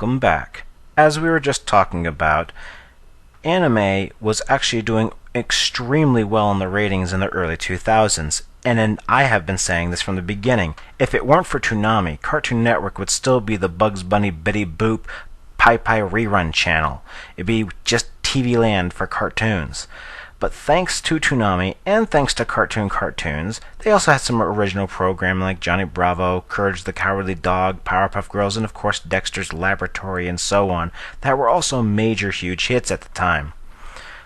welcome back. As we were just talking about, anime was actually doing extremely well in the ratings in the early 2000s. And I have been saying this from the beginning. If it weren't for Toonami, Cartoon Network would still be the Bugs Bunny, Betty Boop, Pi Pi rerun channel. It'd be just TV land for cartoons. But thanks to Toonami and thanks to Cartoons, they also had some original programming like Johnny Bravo, Courage the Cowardly Dog, Powerpuff Girls, and of course Dexter's Laboratory and so on, that were also major huge hits at the time.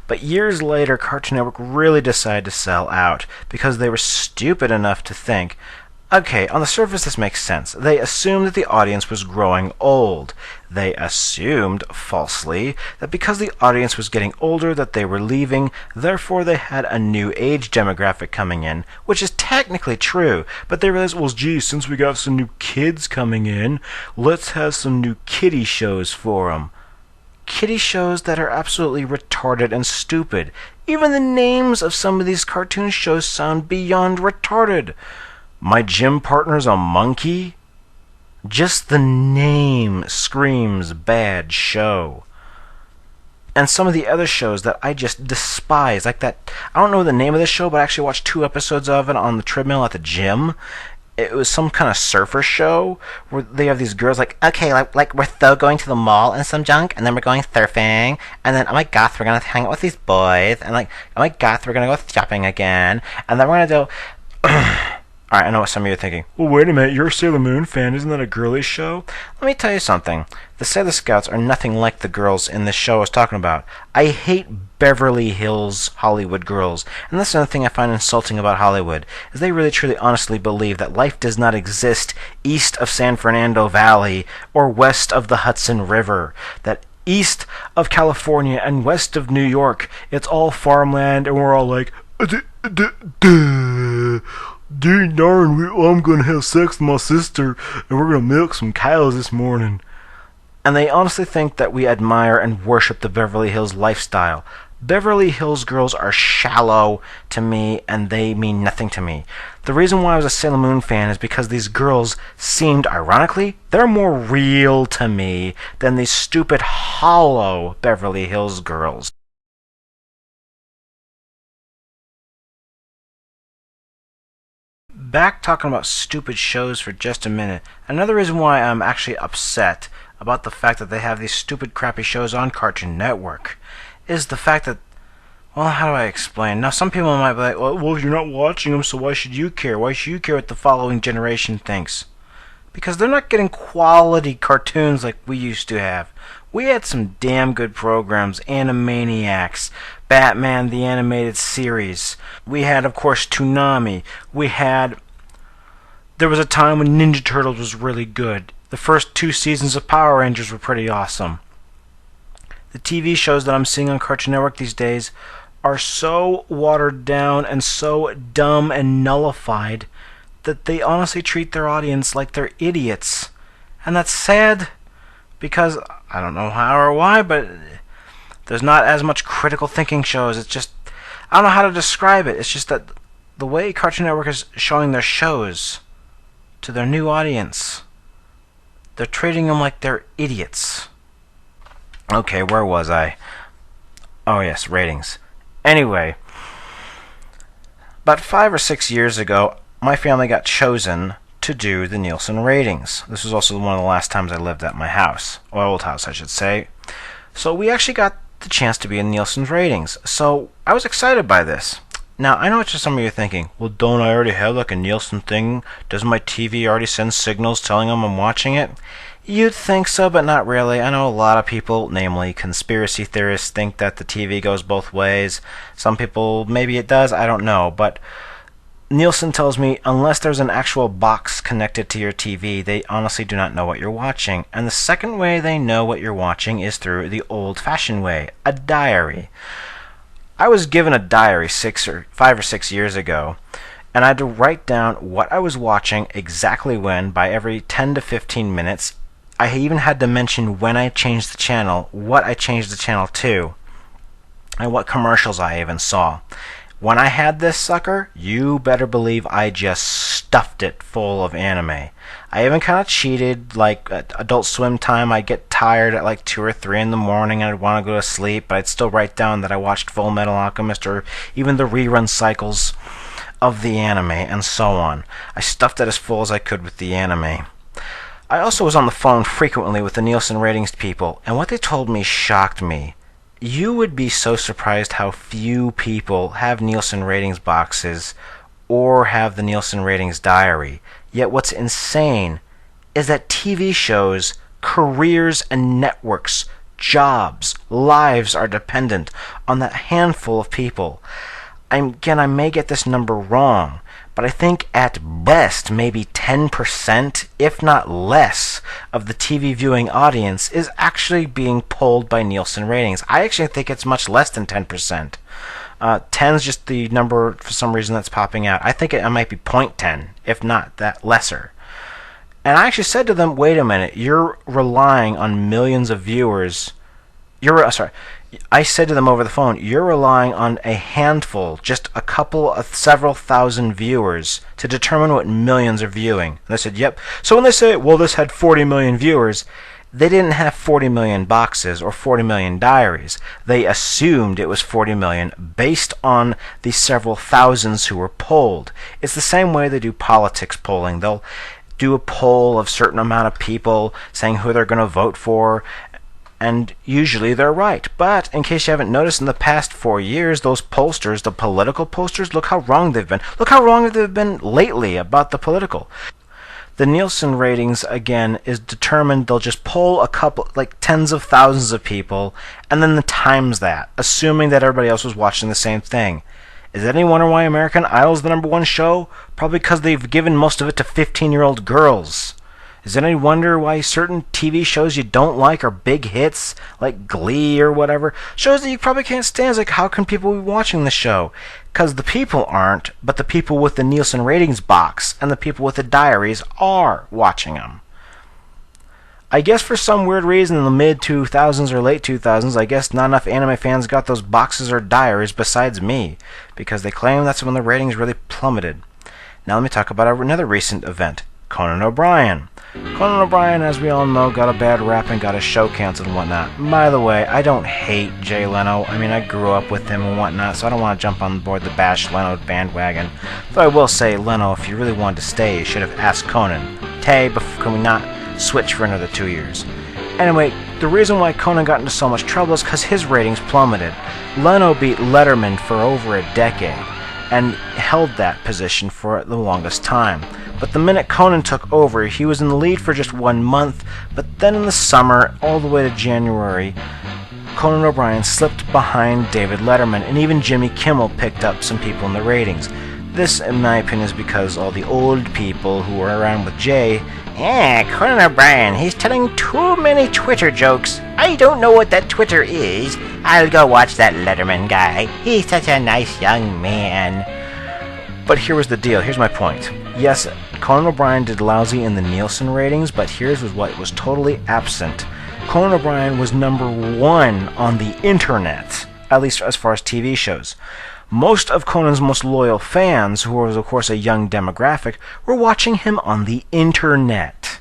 But years later, Cartoon Network really decided to sell out because they were stupid enough to think, okay, on the surface this makes sense. They assumed that the audience was growing old. They assumed, falsely, that because the audience was getting older that they were leaving, therefore they had a new age demographic coming in, which is technically true, but they realized, well, gee, since we got some new kids coming in, let's have some new kiddie shows for them. Kiddie shows that are absolutely retarded and stupid. Even the names of some of these cartoon shows sound beyond retarded. My gym partner's a monkey? Just the name screams bad show. And some of the other shows that I just despise, like that, I don't know the name of the show, but I actually watched 2 episodes of it on the treadmill at the gym. It was some kind of surfer show where they have these girls like, okay, like we're still going to the mall and some junk, and then we're going surfing, and then, oh my gosh, we're going to hang out with these boys, and like, oh my gosh, we're going to go shopping again, and then we're going to do... Alright, I know what some of you are thinking. Well, wait a minute, you're a Sailor Moon fan, isn't that a girly show? Let me tell you something. The Sailor Scouts are nothing like the girls in this show I was talking about. I hate Beverly Hills Hollywood girls, and that's another thing I find insulting about Hollywood, is they really truly honestly believe that life does not exist east of San Fernando Valley or west of the Hudson River. That east of California and west of New York, it's all farmland, and we're all like, dang darn, I'm gonna have sex with my sister, and we're gonna milk some cows this morning. And they honestly think that we admire and worship the Beverly Hills lifestyle. Beverly Hills girls are shallow to me, and they mean nothing to me. The reason why I was a Sailor Moon fan is because these girls seemed, ironically, they're more real to me than these stupid, hollow Beverly Hills girls. Back talking about stupid shows for just a minute. Another reason why I'm actually upset about the fact that they have these stupid crappy shows on Cartoon Network is the fact that, well, how do I explain? Now, some people might be like, well, you're not watching them, so why should you care? Why should you care what the following generation thinks? Because they're not getting quality cartoons like we used to have. We had some damn good programs, Animaniacs, Batman the Animated Series. We had, of course, Toonami. There was a time when Ninja Turtles was really good. The first 2 seasons of Power Rangers were pretty awesome. The TV shows that I'm seeing on Cartoon Network these days are so watered down and so dumb and nullified that they honestly treat their audience like they're idiots. And that's sad, because I don't know how or why, but there's not as much critical thinking shows. It's just, I don't know how to describe it. It's just that the way Cartoon Network is showing their shows to their new audience, they're treating them like they're idiots. Okay, where was I? Oh yes, ratings. Anyway, about 5 or 6 years ago, my family got chosen to do the Nielsen Ratings. This was also one of the last times I lived at my house, or old house I should say. So we actually got the chance to be in Nielsen's Ratings. So I was excited by this. Now, I know what some of you are thinking. Well, don't I already have like a Nielsen thing? Doesn't my TV already send signals telling them I'm watching it? You'd think so, but not really. I know a lot of people, namely conspiracy theorists, think that the TV goes both ways. Some people, maybe it does, I don't know. But Nielsen tells me unless there's an actual box connected to your TV, they honestly do not know what you're watching. And the second way they know what you're watching is through the old-fashioned way, a diary. I was given a diary 5 or 6 years ago, and I had to write down what I was watching exactly when by every 10 to 15 minutes. I even had to mention when I changed the channel, what I changed the channel to, and what commercials I even saw. When I had this sucker, you better believe I just stuffed it full of anime. I even kind of cheated, like at Adult Swim time. I'd get tired at like 2 or 3 in the morning and I'd want to go to sleep, but I'd still write down that I watched Full Metal Alchemist or even the rerun cycles of the anime and so on. I stuffed it as full as I could with the anime. I also was on the phone frequently with the Nielsen Ratings people, and what they told me shocked me. You would be so surprised how few people have Nielsen Ratings boxes or have the Nielsen Ratings diary. Yet what's insane is that TV shows, careers, and networks, jobs, lives are dependent on that handful of people. Again, I may get this number wrong, but I think at best maybe 10%, if not less, of the TV viewing audience is actually being polled by Nielsen Ratings. I actually think it's much less than 10%. 10 is just the number for some reason that's popping out. I think it might be 0.10, if not that lesser. And I actually said to them, wait a minute, you're relying on millions of viewers. I said to them over the phone, you're relying on a handful, just a couple of several thousand viewers to determine what millions are viewing. And they said, yep. So when they say, well, this had 40 million viewers, they didn't have 40 million boxes or 40 million diaries. They assumed it was 40 million based on the several thousands who were polled. It's the same way they do politics polling. They'll do a poll of a certain amount of people saying who they're going to vote for, and usually they're right. But in case you haven't noticed, in the past 4 years, those pollsters, the political pollsters, look how wrong they've been. Look how wrong they've been lately about the political. The Nielsen Ratings, again, is determined. They'll just poll a couple, like tens of thousands of people, and then times that, assuming that everybody else was watching the same thing. Is that any wonder why American Idol is the #1 show? Probably because they've given most of it to 15-year-old girls. Is it any wonder why certain TV shows you don't like are big hits, like Glee or whatever? Shows that you probably can't stand. It's like, how can people be watching the show? Because the people aren't, but the people with the Nielsen Ratings box and the people with the diaries are watching them. I guess for some weird reason in the mid-2000s or late 2000s, I guess not enough anime fans got those boxes or diaries besides me, because they claim that's when the ratings really plummeted. Now let me talk about another recent event, Conan O'Brien. Conan O'Brien, as we all know, got a bad rap and got his show canceled and whatnot. By the way, I don't hate Jay Leno. I mean, I grew up with him and whatnot, so I don't want to jump on board the bash Leno bandwagon. Though I will say, Leno, if you really wanted to stay, you should have asked Conan, Tay, can we not switch for another 2 years? Anyway, the reason why Conan got into so much trouble is because his ratings plummeted. Leno beat Letterman for over a decade and held that position for the longest time. But the minute Conan took over, he was in the lead for just 1 month, but then in the summer, all the way to January, Conan O'Brien slipped behind David Letterman, and even Jimmy Kimmel picked up some people in the ratings. This, in my opinion, is because all the old people who were around with Jay, Conan O'Brien, he's telling too many Twitter jokes. I don't know what that Twitter is. I'll go watch that Letterman guy. He's such a nice young man. But here was the deal. Here's my point. Yes, Conan O'Brien did lousy in the Nielsen ratings, but here's what was totally absent. Conan O'Brien was #1 on the internet, at least as far as TV shows. Most of Conan's most loyal fans, who was of course a young demographic, were watching him on the internet.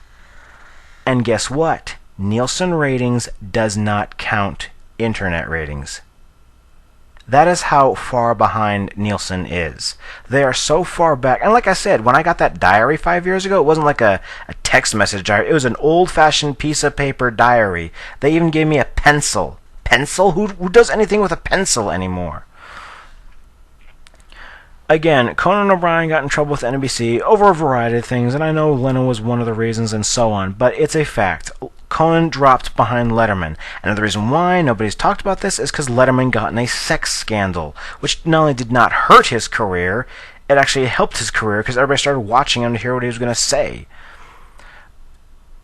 And guess what? Nielsen Ratings does not count internet ratings. That is how far behind Nielsen is. They are so far back. And like I said, when I got that diary 5 years ago, it wasn't like a text message diary. It was an old-fashioned piece of paper diary. They even gave me a pencil. Pencil? Who does anything with a pencil anymore? Again, Conan O'Brien got in trouble with NBC over a variety of things, and I know Leno was one of the reasons and so on, but it's a fact. Conan dropped behind Letterman, and the reason why nobody's talked about this is because Letterman got in a sex scandal, which not only did not hurt his career, it actually helped his career because everybody started watching him to hear what he was going to say.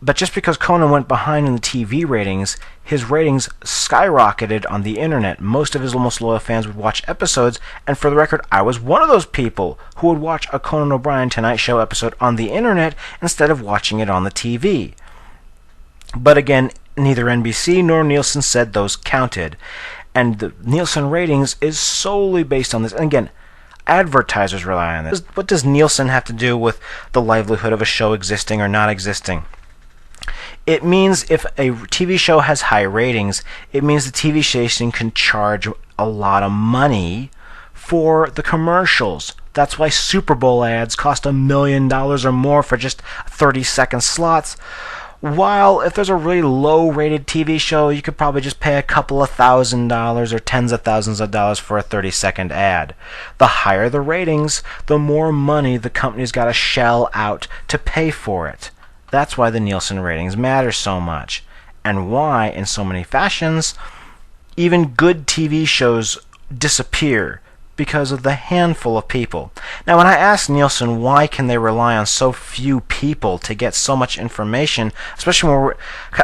But just because Conan went behind in the TV ratings, his ratings skyrocketed on the internet. Most of his most loyal fans would watch episodes, and for the record, I was one of those people who would watch a Conan O'Brien Tonight Show episode on the internet instead of watching it on the TV. But again, neither NBC nor Nielsen said those counted. And the Nielsen ratings is solely based on this. And again, advertisers rely on this. What does Nielsen have to do with the livelihood of a show existing or not existing? It means if a TV show has high ratings, it means the TV station can charge a lot of money for the commercials. That's why Super Bowl ads cost $1 million or more for just 30-second slots. While if there's a really low-rated TV show, you could probably just pay a couple of $1,000s or tens of thousands of dollars for a 30-second ad. The higher the ratings, the more money the company's got to shell out to pay for it. That's why the Nielsen ratings matter so much, and why, in so many fashions, even good TV shows disappear because of the handful of people. Now, when I asked Nielsen why can they rely on so few people to get so much information, especially when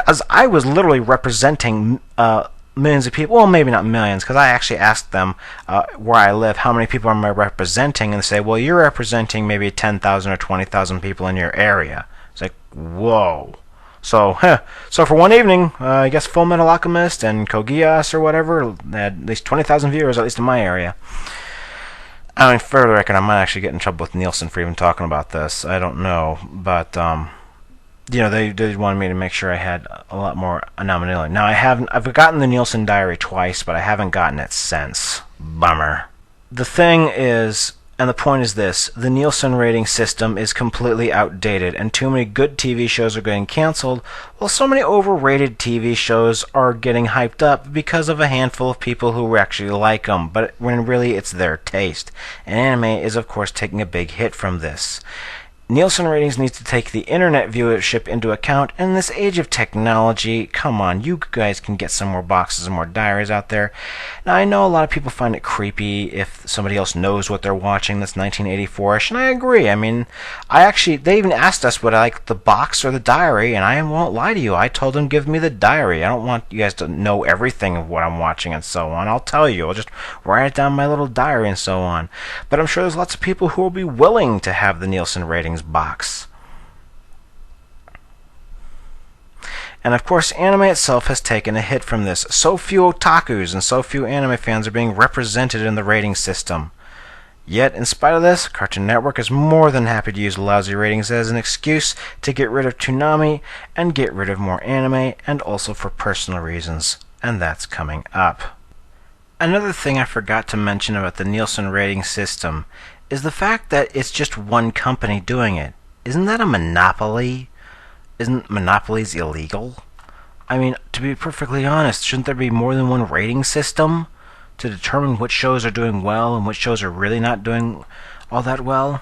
as I was literally representing millions of people, well, maybe not millions, because I actually asked them where I live, how many people am I representing, and they say, well, you're representing maybe 10,000 or 20,000 people in your area. It's like, whoa. So for one evening, I guess Full Metal Alchemist and Kogias or whatever had at least 20,000 viewers, at least in my area. I mean, for the record, I might actually get in trouble with Nielsen for even talking about this. I don't know, but they wanted me to make sure I had a lot more nominality. Now, I've gotten the Nielsen diary twice, but I haven't gotten it since. Bummer. The thing is, and the point is this, the Nielsen rating system is completely outdated, and too many good TV shows are getting canceled, while so many overrated TV shows are getting hyped up because of a handful of people who actually like them, but when really it's their taste. And anime is, of course, taking a big hit from this. Nielsen ratings needs to take the internet viewership into account, and in this age of technology, come on, you guys can get some more boxes and more diaries out there. Now, I know a lot of people find it creepy if somebody else knows what they're watching that's 1984ish, and I agree. I mean, they even asked us would I like the box or the diary, and I won't lie to you, I told them give me the diary. I don't want you guys to know everything of what I'm watching and so on. I'll tell you, I'll just write it down in my little diary and so on. But I'm sure there's lots of people who will be willing to have the Nielsen ratings box. And of course, anime itself has taken a hit from this. So few otakus and so few anime fans are being represented in the rating system. Yet, in spite of this, Cartoon Network is more than happy to use lousy ratings as an excuse to get rid of Toonami and get rid of more anime, and also for personal reasons. And that's coming up. Another thing I forgot to mention about the Nielsen rating system is the fact that it's just one company doing it. Isn't that a monopoly? Isn't monopolies illegal? I mean, to be perfectly honest, shouldn't there be more than one rating system to determine which shows are doing well and which shows are really not doing all that well?